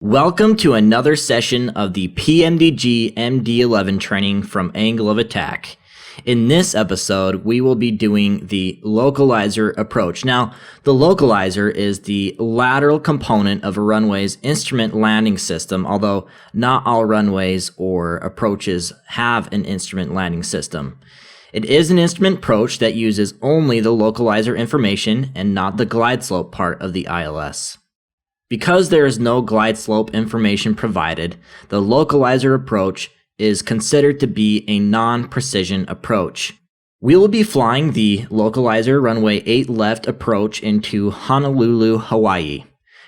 Welcome to another session of the PMDG MD11 training from Angle of Attack. In this episode, we will be doing the localizer approach. Now, the localizer is the lateral component of a runway's instrument landing system, although not all runways or approaches have an instrument landing system. It is an instrument approach that uses only the localizer information and not the glide slope part of the ILS. Because there is no glide slope information provided, the localizer approach is considered to be a non-precision approach. We will be flying the localizer runway 8 left approach into Honolulu, Hawaii.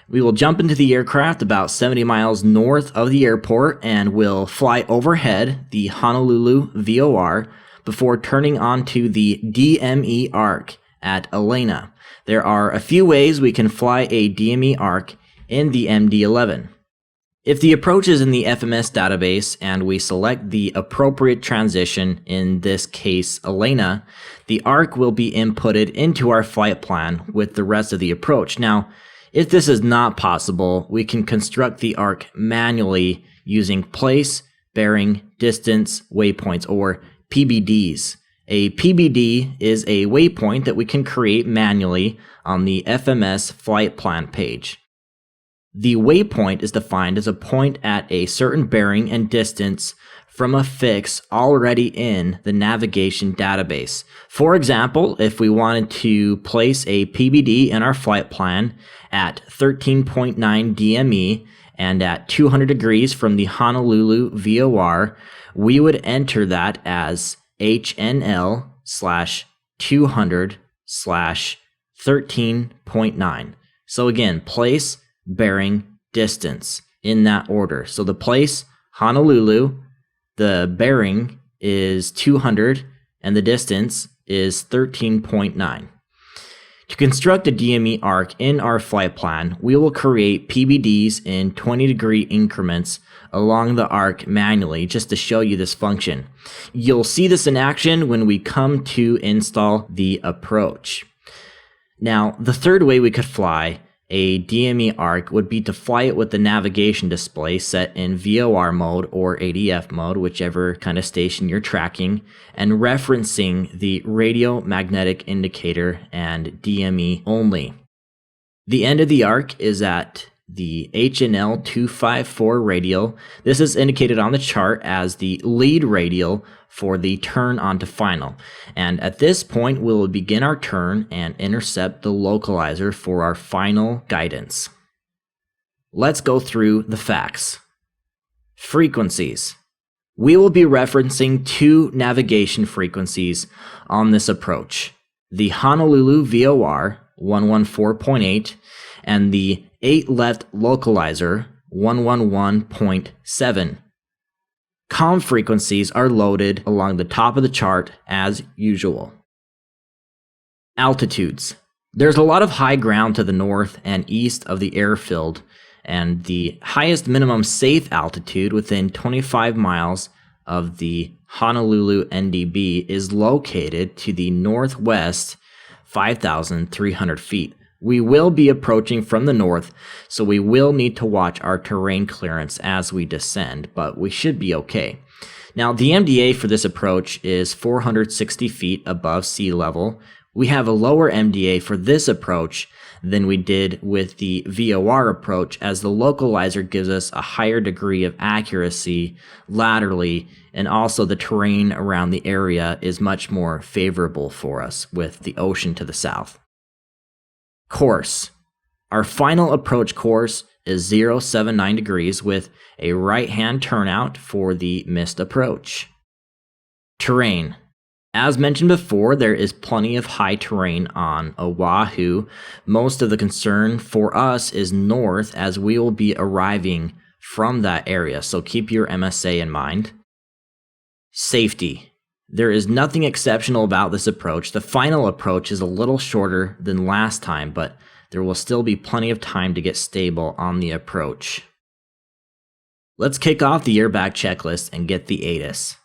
We will jump into the aircraft about 70 miles north of the airport and will fly overhead the Honolulu VOR before turning onto the DME arc at Elena. There are a few ways we can fly a DME arc in the MD11. If the approach is in the FMS database and we select the appropriate transition, in this case Elena, the arc will be inputted into our flight plan with the rest of the approach. Now, if this is not possible, we can construct the arc manually using place, bearing, distance, waypoints, or PBDs. A PBD is a waypoint that we can create manually on the FMS flight plan page. The waypoint is defined as a point at a certain bearing and distance from a fix already in the navigation database. For example, if we wanted to place a PBD in our flight plan at 13.9 DME and at 200 degrees from the Honolulu VOR, we would enter that as HNL/200/13.9. So again, place, bearing, distance in that order. So the place, Honolulu, the bearing is 200, and the distance is 13.9. To construct a DME arc in our flight plan, we will create PBDs in 20-degree increments along the arc manually, just to show you this function. You'll see this in action when we come to install the approach. Now, the third way we could fly a DME arc would be to fly it with the navigation display set in VOR mode or ADF mode, whichever kind of station you're tracking, and referencing the radio magnetic indicator and DME only. The end of the arc is at the HNL 254 radial. This is indicated on the chart as the lead radial for the turn onto final. And at this point, we will begin our turn and intercept the localizer for our final guidance. Let's go through the facts. Frequencies. We will be referencing two navigation frequencies on this approach: the Honolulu VOR 114.8 and the 8 left localizer 111.7. COM frequencies are loaded along the top of the chart as usual. Altitudes. There's a lot of high ground to the north and east of the airfield, and the highest minimum safe altitude within 25 miles of the Honolulu NDB is located to the northwest 5,300 feet. We will be approaching from the north, so we will need to watch our terrain clearance as we descend, but we should be okay. Now, the MDA for this approach is 460 feet above sea level. We have a lower MDA for this approach than we did with the VOR approach, as the localizer gives us a higher degree of accuracy laterally, and also the terrain around the area is much more favorable for us with the ocean to the south. Course. Our final approach course is 079 degrees with a right-hand turnout for the missed approach. Terrain. As mentioned before, there is plenty of high terrain on Oahu. Most of the concern for us is north, as we will be arriving from that area, so keep your MSA in mind. Safety. There is nothing exceptional about this approach. The final approach is a little shorter than last time, but there will still be plenty of time to get stable on the approach. Let's kick off the airbag checklist and get the ATIS.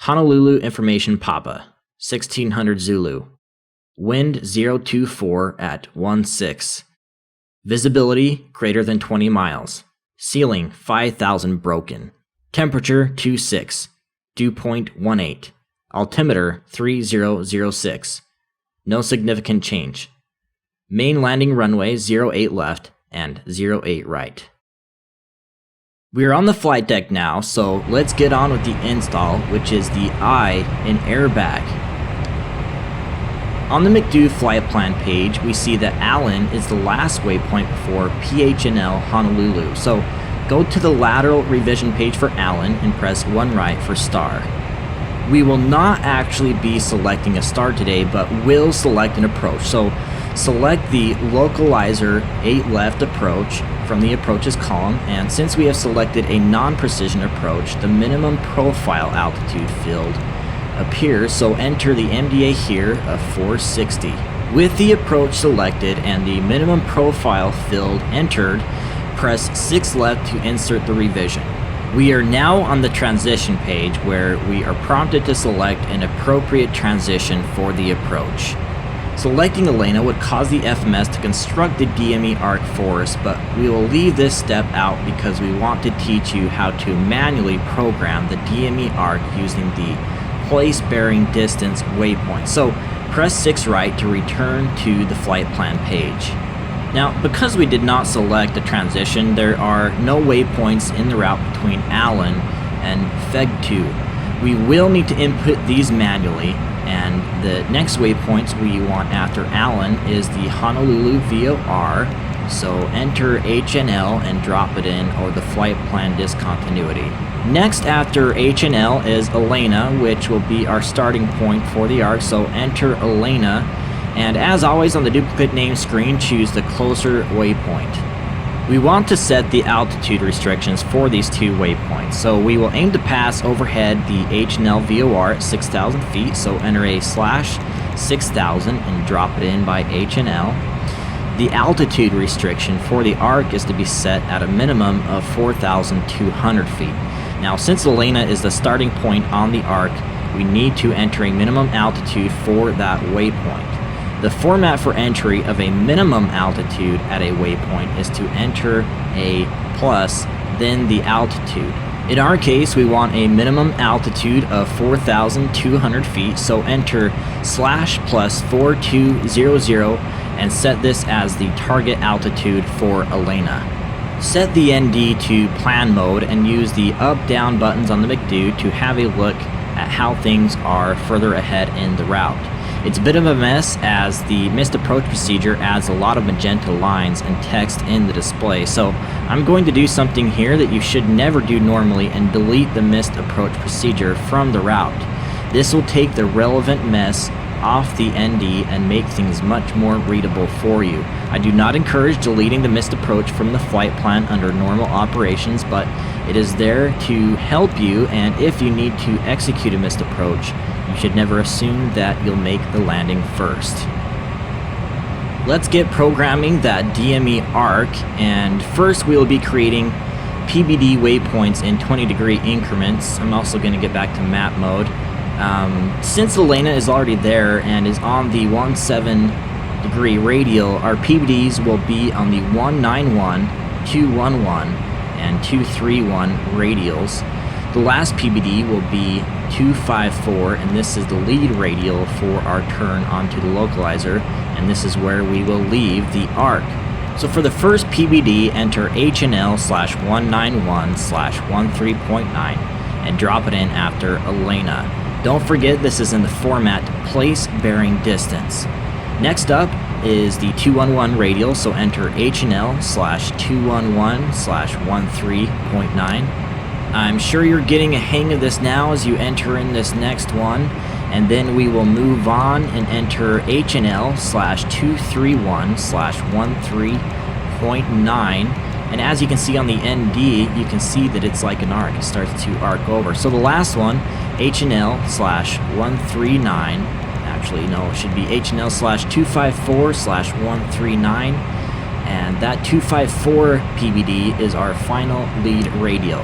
Honolulu Information Papa, 1600 Zulu. Wind 024 at 16. Visibility greater than 20 miles. Ceiling 5,000 broken. Temperature 26. Dew point 18. Altimeter 3006. No significant change. Main landing runway 08 left and 08 right. We are on the flight deck now, so let's get on with the install, which is the eye and airbag. On the McDo flight plan page, we see that Allen is the last waypoint before PHNL Honolulu. So go to the lateral revision page for Allen and press 1 right for star. We will not actually be selecting a star today, but will select an approach. So select the localizer 8 left approach from the approaches column, and since we have selected a non-precision approach, the minimum profile altitude field appears, so enter the MDA here of 460. With the approach selected and the minimum profile field entered, press 6 left to insert the revision. We are now on the transition page where we are prompted to select an appropriate transition for the approach. Selecting Elena would cause the FMS to construct the DME arc for us, but we will leave this step out because we want to teach you how to manually program the DME arc using the place bearing distance waypoint. So press 6 right to return to the flight plan page. Now, because we did not select a transition, there are no waypoints in the route between Allen and FEG2. We will need to input these manually, and the next waypoints we want after Allen is the Honolulu VOR, so enter HNL and drop it in, or the flight plan discontinuity. Next after HNL is Elena, which will be our starting point for the arc, so enter Elena, and as always on the duplicate name screen, choose the closer waypoint. We want to set the altitude restrictions for these two waypoints, so we will aim to pass overhead the HNL VOR at 6,000 feet, so enter a /6000 and drop it in by HNL. The altitude restriction for the arc is to be set at a minimum of 4,200 feet. Now, since Elena is the starting point on the arc, we need to enter a minimum altitude for that waypoint. The format for entry of a minimum altitude at a waypoint is to enter a plus, then the altitude. In our case, we want a minimum altitude of 4,200 feet, so enter /+4200 and set this as the target altitude for Elena. Set the ND to plan mode and use the up-down buttons on the McDo to have a look at how things are further ahead in the route. It's a bit of a mess as the missed approach procedure adds a lot of magenta lines and text in the display, so I'm going to do something here that you should never do normally and delete the missed approach procedure from the route. This will take the relevant mess off the ND and make things much more readable for you. I do not encourage deleting the missed approach from the flight plan under normal operations, but it is there to help you, and if you need to execute a missed approach, you should never assume that you'll make the landing first. Let's get programming that DME arc, and first we will be creating PBD waypoints in 20-degree increments. I'm also going to get back to map mode. Since Elena is already there and is on the 17-degree radial, our PBDs will be on the 191, 211, and 231 radials. The last PBD will be 254, and this is the lead radial for our turn onto the localizer, and this is where we will leave the arc. So for the first PBD, enter HNL/191/13.9 and drop it in after Elena. Don't forget this is in the format place bearing distance. Next up is the 211 radial, so enter HNL/211/13.9. I'm sure you're getting a hang of this now as you enter in this next one, and then we will move on and enter HNL/231/13.9. And as you can see on the ND, you can see that it's like an arc. It starts to arc over. So the last one, HNL/139, actually no, it should be HNL/254/139, and that 254 PBD is our final lead radial.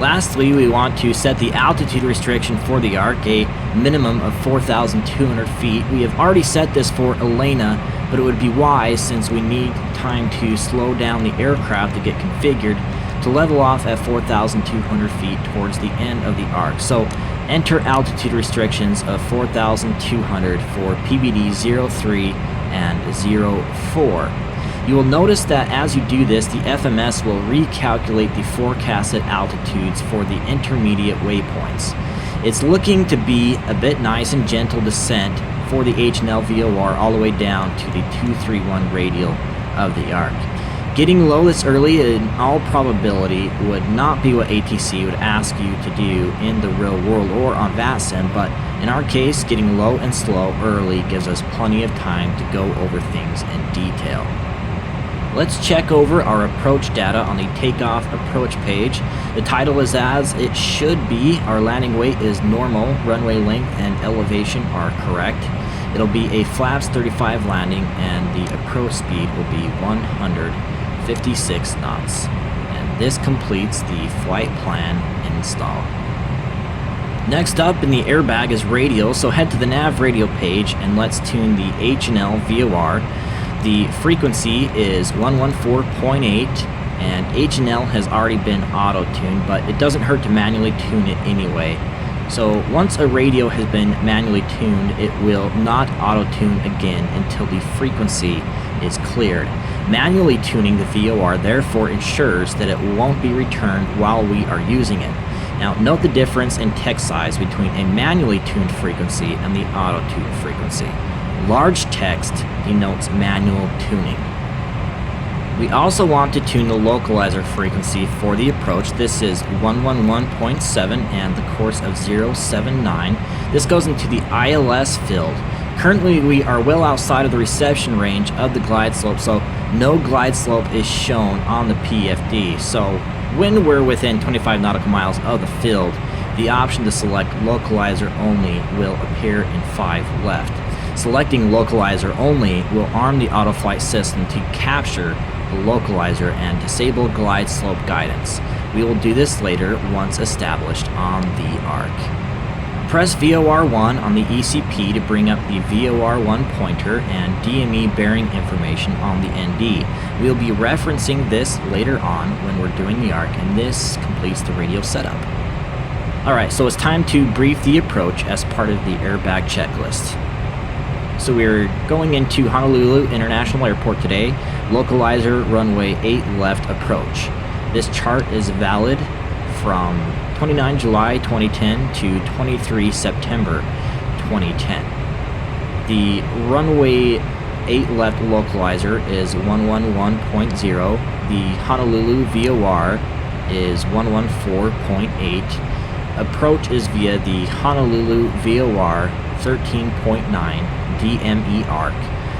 Lastly, we want to set the altitude restriction for the arc, a minimum of 4,200 feet. We have already set this for Elena, but it would be wise, since we need time to slow down the aircraft to get configured, to level off at 4,200 feet towards the end of the arc. So enter altitude restrictions of 4,200 for PBD 03 and 04. You will notice that as you do this, the FMS will recalculate the forecasted altitudes for the intermediate waypoints. It's looking to be a bit nice and gentle descent for the H&L VOR all the way down to the 231 radial of the arc. Getting low this early, in all probability, would not be what ATC would ask you to do in the real world or on VATSIM, but in our case, getting low and slow early gives us plenty of time to go over things in detail. Let's check over our approach data on the takeoff approach page. The title is as it should be. Our landing weight is normal, runway length and elevation are correct. It'll be a flaps 35 landing, and the approach speed will be 156 knots. And this completes the flight plan install. Next up in the airbag is radio, so head to the nav radio page and let's tune the H&L VOR. The frequency is 114.8, and H&L has already been auto-tuned, but it doesn't hurt to manually tune it anyway. So once a radio has been manually tuned, it will not auto-tune again until the frequency is cleared. Manually tuning the VOR therefore ensures that it won't be returned while we are using it. Now note the difference in text size between a manually tuned frequency and the auto-tuned frequency. Large text denotes manual tuning. We also want to tune the localizer frequency for the approach. This is 111.7 and the course of 079. This goes into the ILS field. Currently we are well outside of the reception range of the glide slope, so no glide slope is shown on the PFD. So when we're within 25 nautical miles of the field, the option to select localizer only will appear in 5 left. Selecting localizer only will arm the autoflight system to capture the localizer and disable glide slope guidance. We will do this later once established on the arc. Press VOR1 on the ECP to bring up the VOR1 pointer and DME bearing information on the ND. We'll be referencing this later on when we're doing the arc, and this completes the radio setup. Alright, so it's time to brief the approach as part of the airbag checklist. So we're going into Honolulu International Airport today, localizer runway 8 left approach. This chart is valid from 29 July 2010 to 23 September 2010. The runway 8 left localizer is 111.0. The Honolulu VOR is 114.8. Approach is via the Honolulu VOR 13.9 DME arc,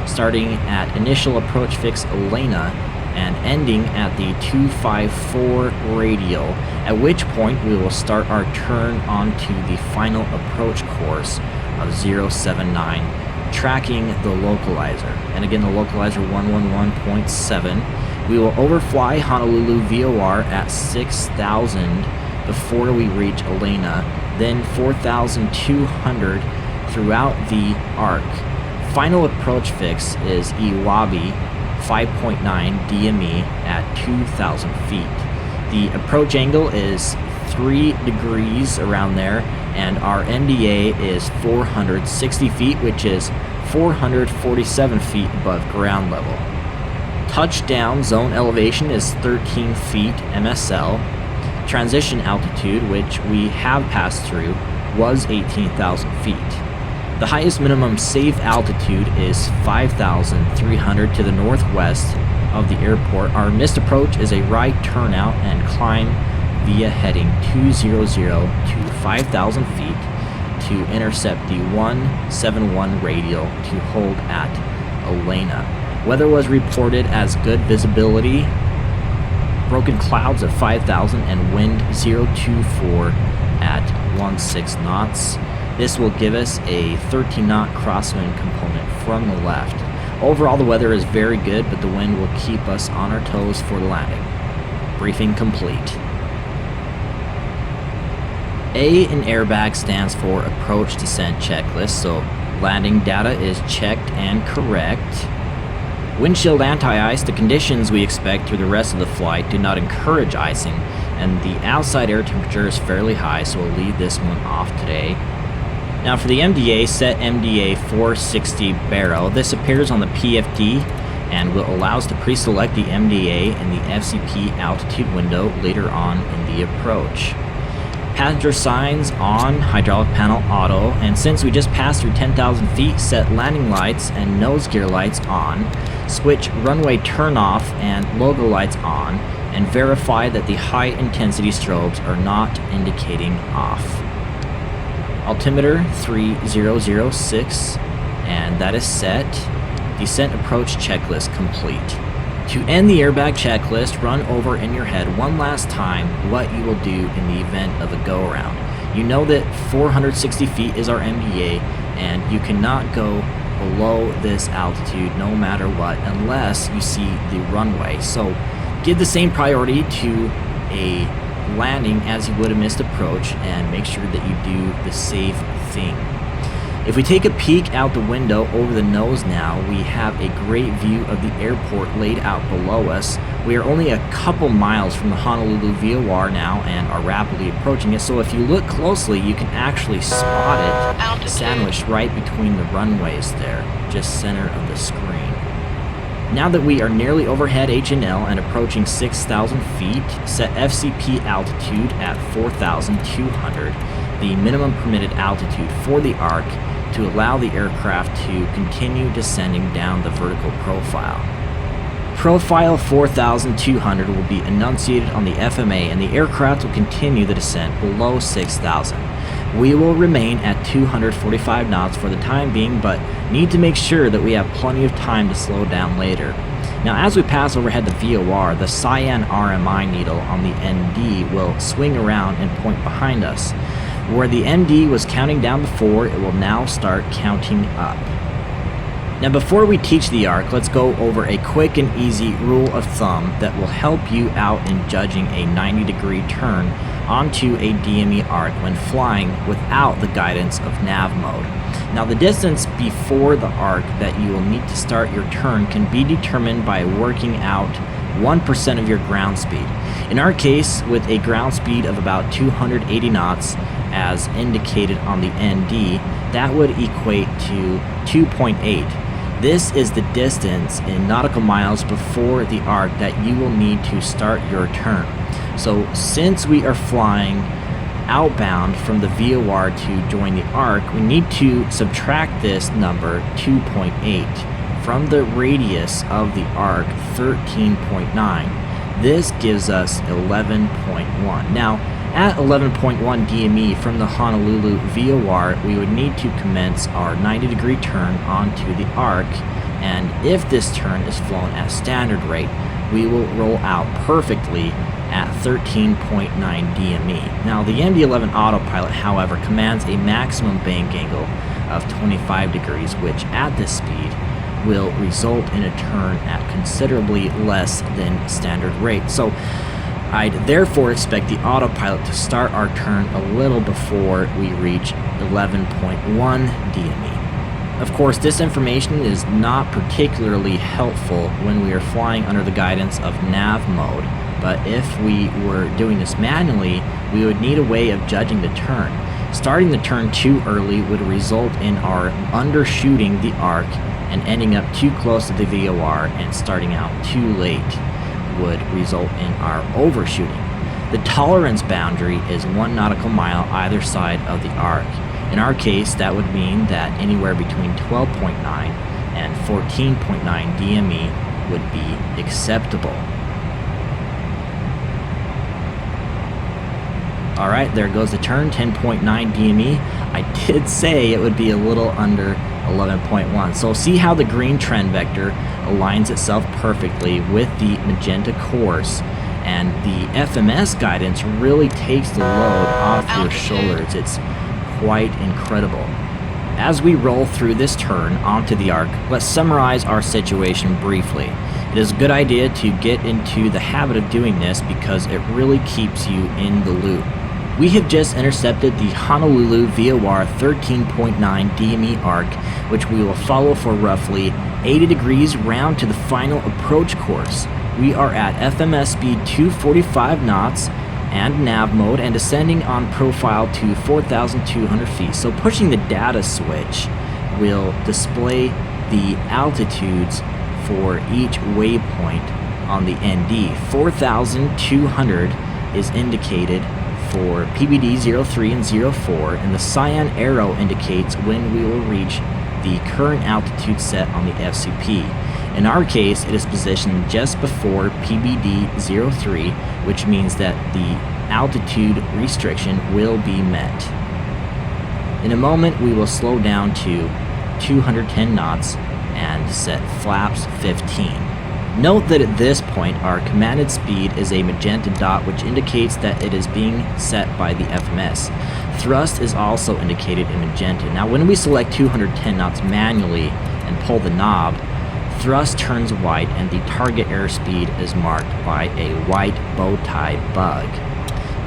starting at initial approach fix Elena and ending at the 254 radial, at which point we will start our turn onto the final approach course of 079, tracking the localizer. And again, the localizer 111.7. We will overfly Honolulu VOR at 6,000 before we reach Elena, then 4,200 throughout the arc. Final approach fix is Iwabi 5.9 DME at 2,000 feet. The approach angle is 3 degrees around there, and our MDA is 460 feet, which is 447 feet above ground level. Touchdown zone elevation is 13 feet MSL. Transition altitude, which we have passed through, was 18,000 feet. The highest minimum safe altitude is 5,300 to the northwest of the airport. Our missed approach is a right turnout and climb via heading 200 to 5,000 feet to intercept the 171 radial to hold at Elena. Weather was reported as good visibility, broken clouds at 5,000 and wind 024 at 16 knots. This will give us a 13-knot crosswind component from the left. Overall, the weather is very good, but the wind will keep us on our toes for the landing. Briefing complete. A in airbag stands for approach descent checklist, so landing data is checked and correct. Windshield anti-ice, the conditions we expect through the rest of the flight do not encourage icing, and the outside air temperature is fairly high, so we'll leave this one off today. Now for the MDA, set MDA 460 baro. This appears on the PFD and will allow us to pre-select the MDA and the FCP altitude window later on in the approach. Passenger signs on, hydraulic panel auto, and since we just passed through 10,000 feet, set landing lights and nose gear lights on, switch runway turn off and logo lights on, and verify that the high intensity strobes are not indicating off. Altimeter 3006, and that is set. Descent approach checklist complete. To end the airbag checklist, run over in your head one last time what you will do in the event of a go-around. You know that 460 feet is our MDA, and you cannot go below this altitude no matter what unless you see the runway. So give the same priority to a landing as you would a missed approach, and make sure that you do the safe thing. If we take a peek out the window over the nose now, we have a great view of the airport laid out below us. We are only a couple miles from the Honolulu VOR now and are rapidly approaching it, so if you look closely you can actually spot it sandwiched right between the runways there, just center of the screen. Now that we are nearly overhead H&L and approaching 6,000 feet, set FCP altitude at 4,200, the minimum permitted altitude for the arc, to allow the aircraft to continue descending down the vertical profile. Profile 4,200 will be enunciated on the FMA and the aircraft will continue the descent below 6,000. We will remain at 245 knots for the time being, but need to make sure that we have plenty of time to slow down later. Now as we pass overhead the VOR, the cyan RMI needle on the ND will swing around and point behind us. Where the ND was counting down before, it will now start counting up. Now before we teach the arc, let's go over a quick and easy rule of thumb that will help you out in judging a 90-degree turn onto a DME arc when flying without the guidance of nav mode. Now the distance before the arc that you will need to start your turn can be determined by working out 1% of your ground speed. In our case, with a ground speed of about 280 knots as indicated on the ND, that would equate to 2.8. This is the distance in nautical miles before the arc that you will need to start your turn. So since we are flying outbound from the VOR to join the arc, we need to subtract this number 2.8 from the radius of the arc 13.9. This gives us 11.1. Now at 11.1 DME from the Honolulu VOR, we would need to commence our 90-degree turn onto the arc, and if this turn is flown at standard rate, we will roll out perfectly at 13.9 DME. Now the MD11 autopilot, however, commands a maximum bank angle of 25 degrees, which at this speed will result in a turn at considerably less than standard rate. So I'd therefore expect the autopilot to start our turn a little before we reach 11.1 DME. Of course, this information is not particularly helpful when we are flying under the guidance of nav mode, but if we were doing this manually, we would need a way of judging the turn. Starting the turn too early would result in our undershooting the arc and ending up too close to the VOR, and starting out too late would result in our overshooting. The tolerance boundary is 1 nautical mile either side of the arc. In our case, that would mean that anywhere between 12.9 and 14.9 DME would be acceptable. Alright, there goes the turn, 10.9 DME. I did say it would be a little under 11.1. So see how the green trend vector aligns itself perfectly with the magenta course, and the FMS guidance really takes the load off your shoulders. It's quite incredible. As we roll through this turn onto the arc, let's summarize our situation briefly. It is a good idea to get into the habit of doing this because it really keeps you in the loop. We have just intercepted the Honolulu VOR 13.9 DME arc, which we will follow for roughly 80 degrees round to the final approach course. We are at FMS speed 245 knots and nav mode and descending on profile to 4,200 feet. So pushing the data switch will display the altitudes for each waypoint on the ND. 4,200 is indicated for PBD 03 and 04, and the cyan arrow indicates when we will reach the current altitude set on the FCP. In our case, it is positioned just before PBD 03, which means that the altitude restriction will be met. In a moment, we will slow down to 210 knots and set flaps 15. Note that at this point, our commanded speed is a magenta dot, which indicates that it is being set by the FMS. Thrust is also indicated in magenta. Now, when we select 210 knots manually and pull the knob, thrust turns white and the target airspeed is marked by a white bow tie bug,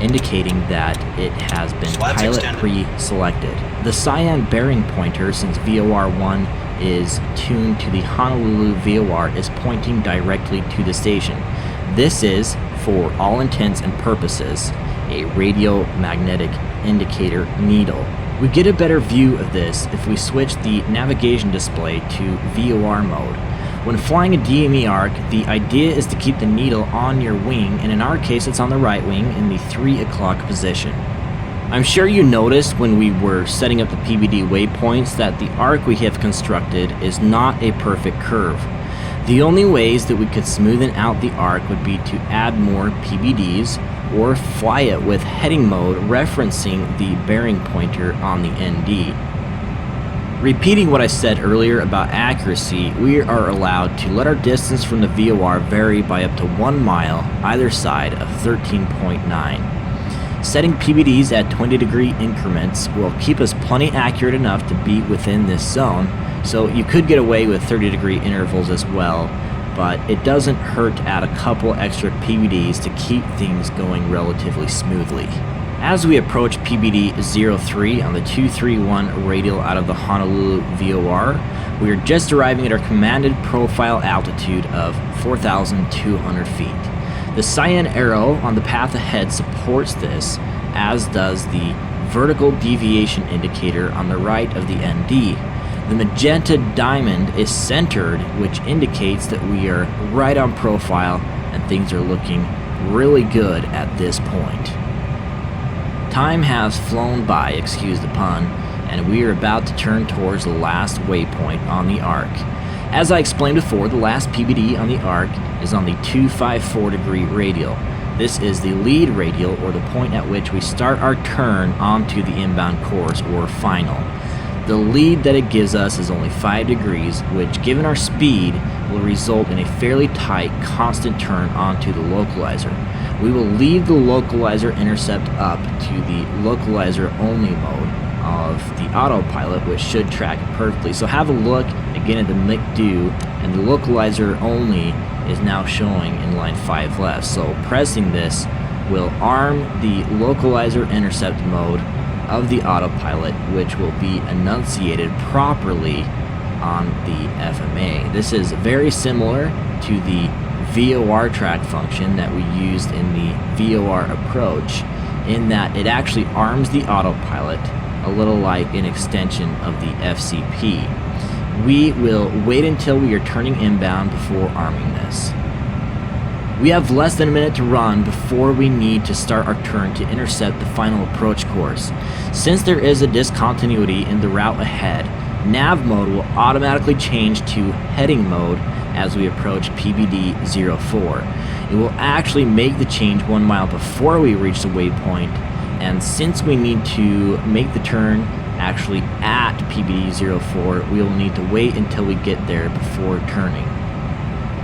indicating that it has been pilot pre-selected. The cyan bearing pointer, since VOR1 is tuned to the Honolulu VOR, is pointing directly to the station. This is, for all intents and purposes, a radio magnetic indicator needle. We get a better view of this if we switch the navigation display to VOR mode. When flying a DME arc, the idea is to keep the needle on your wing, and in our case it's on the right wing in the 3 o'clock position. I'm sure you noticed when we were setting up the PBD waypoints that the arc we have constructed is not a perfect curve. The only ways that we could smoothen out the arc would be to add more PBDs or fly it with heading mode referencing the bearing pointer on the ND. Repeating what I said earlier about accuracy, we are allowed to let our distance from the VOR vary by up to 1 mile either side of 13.9. Setting PBDs at 20-degree increments will keep us plenty accurate enough to be within this zone, so you could get away with 30-degree intervals as well, but it doesn't hurt to add a couple extra PBDs to keep things going relatively smoothly. As we approach PBD 03 on the 231 radial out of the Honolulu VOR, we are just arriving at our commanded profile altitude of 4,200 feet. The cyan arrow on the path ahead supports this, as does the vertical deviation indicator on the right of the ND. The magenta diamond is centered, which indicates that we are right on profile and things are looking really good at this point. Time has flown by, excuse the pun, and we are about to turn towards the last waypoint on the arc. As I explained before, the last PBD on the arc is on the 254-degree radial. This is the lead radial, or the point at which we start our turn onto the inbound course, or final. The lead that it gives us is only 5 degrees, which, given our speed, will result in a fairly tight, constant turn onto the localizer. We will leave the localizer intercept up to the localizer only mode of the autopilot, which should track it perfectly. So have a look again at the MD11, and the localizer only is now showing in line 5 left. So pressing this will arm the localizer intercept mode of the autopilot, which will be enunciated properly on the FMA. This is very similar to the VOR track function that we used in the VOR approach, in that it actually arms the autopilot a little like an extension of the FCP. We will wait until we are turning inbound before arming this. We have less than a minute to run before we need to start our turn to intercept the final approach course. Since there is a discontinuity in the route ahead, nav mode will automatically change to heading mode as we approach PBD 04. It will actually make the change 1 mile before we reach the waypoint, and since we need to make the turn actually at PBD 04, we will need to wait until we get there before turning.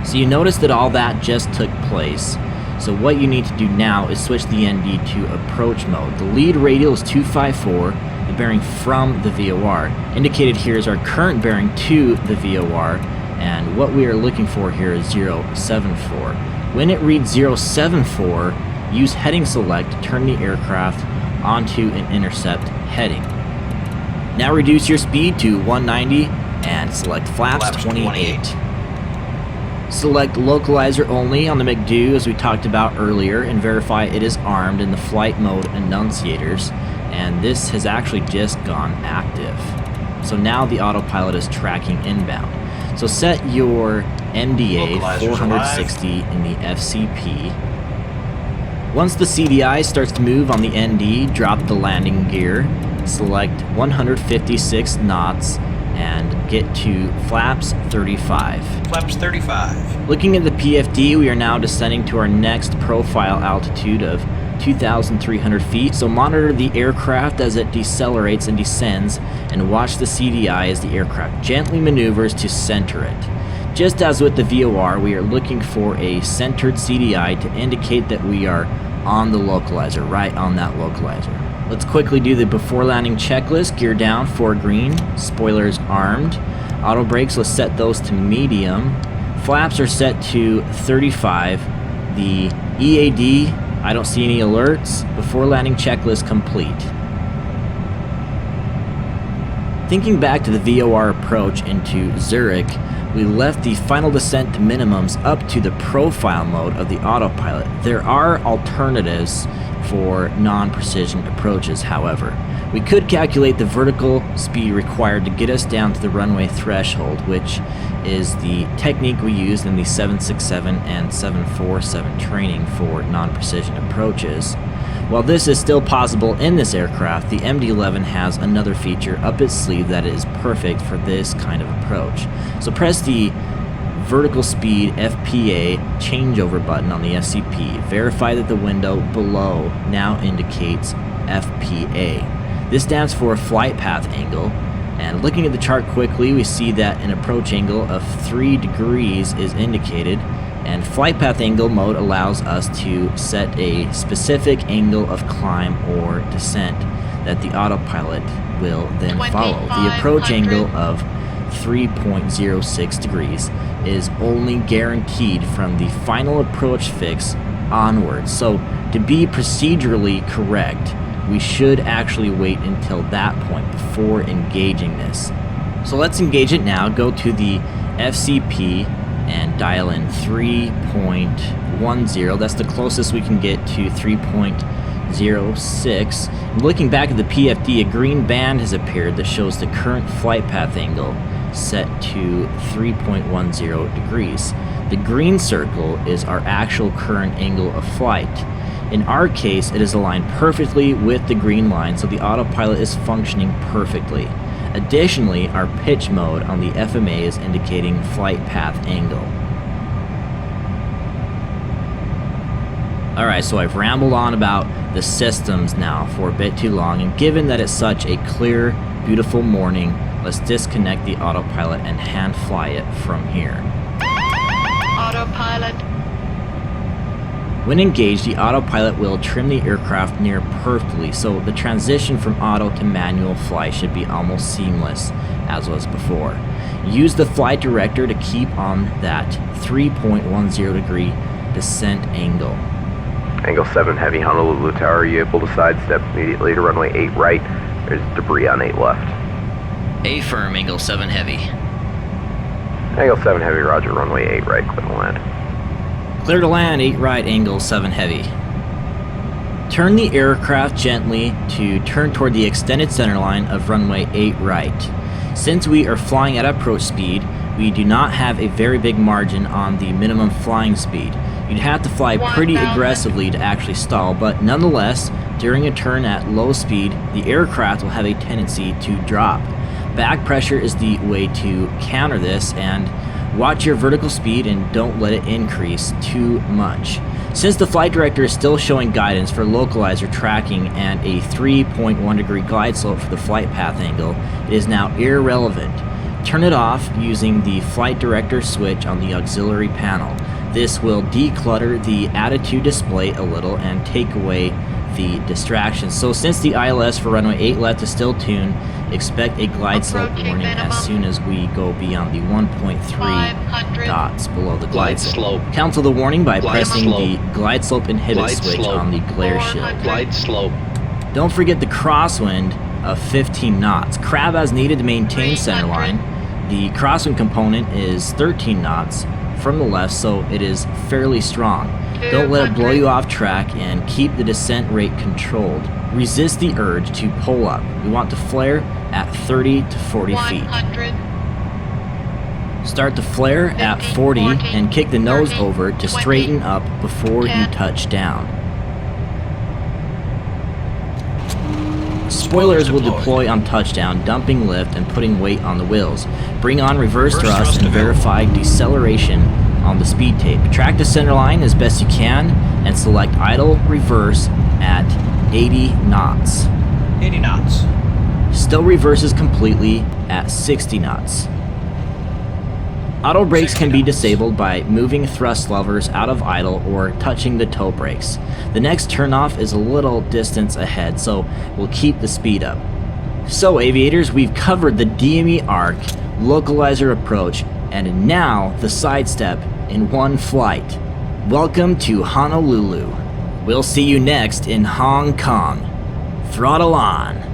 So you notice that all that just took place. So what you need to do now is switch the ND to approach mode. The lead radial is 254, the bearing from the VOR. Indicated here is our current bearing to the VOR, and what we are looking for here is 074. When it reads 074, use heading select to turn the aircraft onto an intercept heading. Now reduce your speed to 190 and select flaps 28. Select localizer only on the McDo as we talked about earlier and verify it is armed in the flight mode annunciators, and this has actually just gone active. So now the autopilot is tracking inbound. So set your MDA 460 in the FCP. Once the CDI starts to move on the ND, drop the landing gear, select 156 knots, and get to flaps 35. Flaps 35. Looking at the PFD, we are now descending to our next profile altitude of 2,300 feet, so monitor the aircraft as it decelerates and descends, and watch the CDI as the aircraft gently maneuvers to center it. Just as with the VOR, we are looking for a centered CDI to indicate that we are on the localizer, right on that localizer. Let's quickly do the before landing checklist. Gear down for green, spoilers armed, auto brakes, let's set those to medium, flaps are set to 35, the EAD, I don't see any alerts, before landing checklist complete. Thinking back to the VOR approach into Zurich, we left the final descent to minimums up to the profile mode of the autopilot. There are alternatives for non-precision approaches, however. We could calculate the vertical speed required to get us down to the runway threshold, which is the technique we used in the 767 and 747 training for non-precision approaches. While this is still possible in this aircraft, the MD11 has another feature up its sleeve that is perfect for this kind of approach. So press the vertical speed FPA changeover button on the FCP. Verify that the window below now indicates FPA. This stands for flight path angle, and looking at the chart quickly, we see that an approach angle of 3 degrees is indicated, and flight path angle mode allows us to set a specific angle of climb or descent that the autopilot will then follow. The approach angle of 3.06 degrees is only guaranteed from the final approach fix onwards. So to be procedurally correct, we should actually wait until that point before engaging this. So let's engage it now. Go to the FCP and dial in 3.10. That's the closest we can get to 3.06. Looking back at the PFD, a green band has appeared that shows the current flight path angle set to 3.10 degrees. The green circle is our actual current angle of flight. In our case, it is aligned perfectly with the green line, so the autopilot is functioning perfectly. Additionally, our pitch mode on the FMA is indicating flight path angle. Alright, so I've rambled on about the systems now for a bit too long, and given that it's such a clear, beautiful morning, let's disconnect the autopilot and hand fly it from here. Autopilot. When engaged, the autopilot will trim the aircraft near perfectly, so the transition from auto to manual flight should be almost seamless, as was before. Use the flight director to keep on that 3.10 degree descent angle. Angle 7 heavy, Honolulu Tower, are you able to sidestep immediately to runway 8 right? There's debris on 8 left. A firm, angle 7 heavy. Angle 7 heavy, roger, runway 8 right, clear to land. Clear to land, 8 right, angle 7 heavy. Turn the aircraft gently to turn toward the extended center line of runway 8 right. Since we are flying at approach speed, we do not have a very big margin on the minimum flying speed. You'd have to fly pretty aggressively to actually stall, but nonetheless, during a turn at low speed, the aircraft will have a tendency to drop. Back pressure is the way to counter this, and watch your vertical speed and don't let it increase too much. Since the flight director is still showing guidance for localizer tracking and a 3.1 degree glide slope for the flight path angle, it is now irrelevant. Turn it off using the flight director switch on the auxiliary panel. This will declutter the attitude display a little and take away the distractions. So since the ILS for runway 8 left is still tuned, expect a glide slope warning as soon as we go beyond the 1.3 dots below the glide slope. Cancel the warning by pressing the glide slope inhibit switch on the glare shield. Glide slope. Don't forget the crosswind of 15 knots. Crab as needed to maintain center line. The crosswind component is 13 knots from the left, so it is fairly strong. Don't let it blow you off track and keep the descent rate controlled. Resist the urge to pull up. We want to flare at 30 to 40 feet. 100. Start the flare at 40 and kick the nose over to straighten up before you touch down. Spoilers will deploy on touchdown, dumping lift and putting weight on the wheels. Bring on reverse thrust and verify deceleration on the speed tape. Track the center line as best you can and select idle reverse at 80 knots. 80 knots. Still reverses completely at 60 knots. Auto brakes can be disabled by moving thrust levers out of idle or touching the toe brakes. The next turnoff is a little distance ahead, so we'll keep the speed up. So aviators, we've covered the DME arc, localizer approach, and now the sidestep in one flight. Welcome to Honolulu. We'll see you next in Hong Kong. Throttle on.